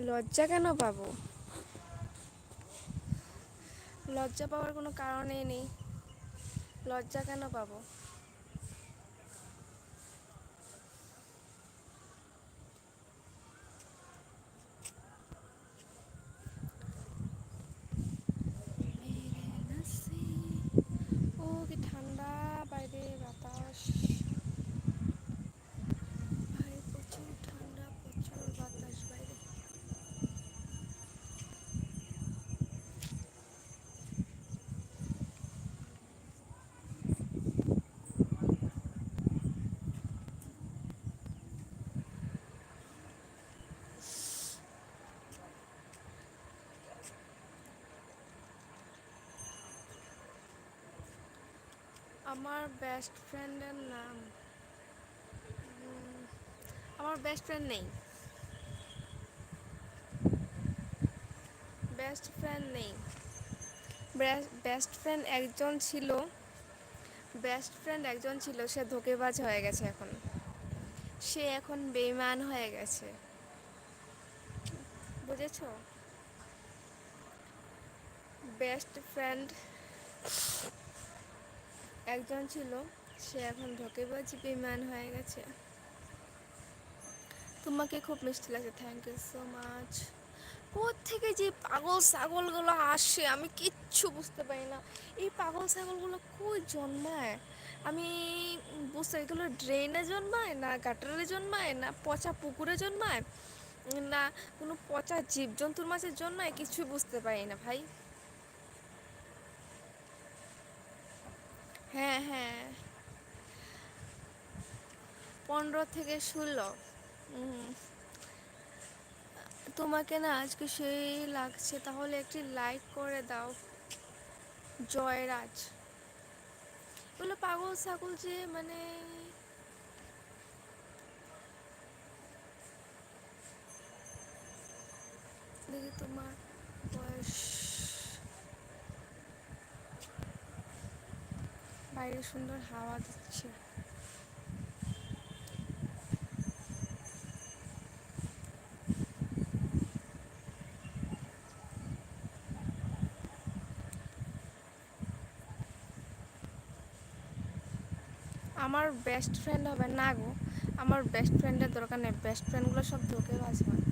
লজ্জা কেন পাবো? লজ্জা পাওয়ার কোনো কারণই নেই। লজ্জা কেন পাবো? ও কি ঠান্ডা বাইরে বাতাস! ভাই প্রচুর ঠান্ডা, প্রচুর বাতাস বাইরে। আমার বেস্ট ফ্রেন্ডের নাম, আমার বেস্ট ফ্রেন্ড নেই। বেস্ট ফ্রেন্ড নেই। বেস্ট ফ্রেন্ড একজন ছিল। বেস্ট ফ্রেন্ড একজন ছিল, সে ধোঁকেবাজ হয়ে গেছে এখন। সে এখন বেঈমান হয়ে গেছে। বুঝেছো? বেস্ট ফ্রেন্ড একজন ছিল, সে এখন ধোঁকেবাজ বেঈমান হয়ে গেছে। তোমাকে খুব মিষ্টি লাগছে, থ্যাংক ইউ সো মাচ। কোত্থেকে যে পাগল ছাগলগুলো আসে আমি কিচ্ছু বুঝতে পারি না। এই পাগল ছাগলগুলো কই জন্মায়? আমি বুঝতে, এগুলো ড্রেনে জন্মায় না গাটারে জন্মায় না পচা পুকুরে জন্মায় না কোনো পচা জীবজন্তুর মাঝে জন্মায়, কিছু বুঝতে পারি না ভাই। হ্যাঁ হ্যাঁ, 15 থেকে 16। তোমাকে না আজকে সেই লাগছে, তাহলে একটি লাইক করে দাও। জয়রাজ, এগুলো পাগল ছাগল যে মানে। দেখি তোমার বয়স। বাইরে সুন্দর হাওয়া দিচ্ছে। আমার বেস্ট ফ্রেন্ড হবে না গো। আমার বেস্ট ফ্রেন্ডের দরকার নেই। বেস্ট ফ্রেন্ডগুলো সব ধোঁকেবাজ হয়।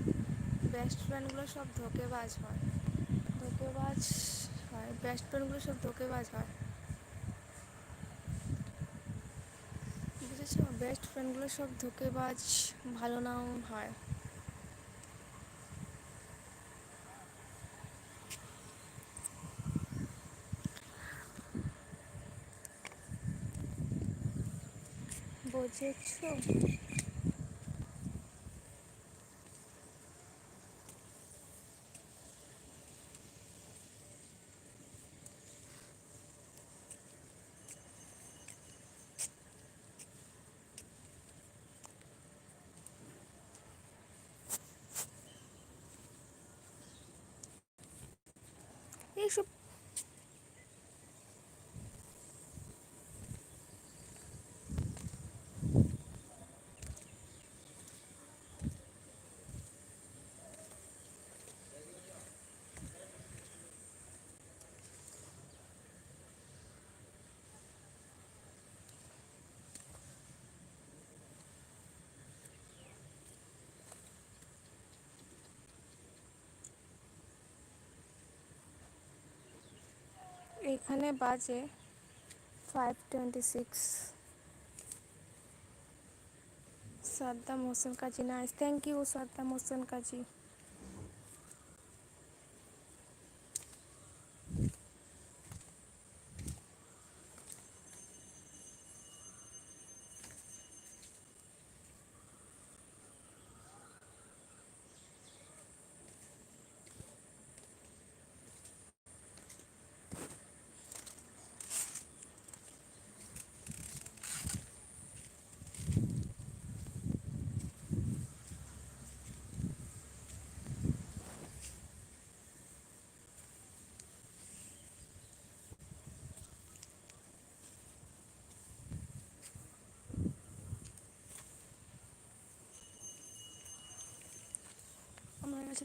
বেস্ট ফ্রেন্ডগুলো সব ধোঁকেবাজ হয়। ধোঁকেবাজ হয়, বেস্ট ফ্রেন্ডগুলো সব ধোঁকেবাজ হয়। বুঝেছো? বেস্ট ফ্রেন্ডগুলো সব ধোঁকেবাজ, ভালো নাও হয়। বুঝেছো? এইসব এখানে বাজে 5:26। Saddam Hossain Kazi, nice, thank you Saddam Hossain Kazi. আমার কাছে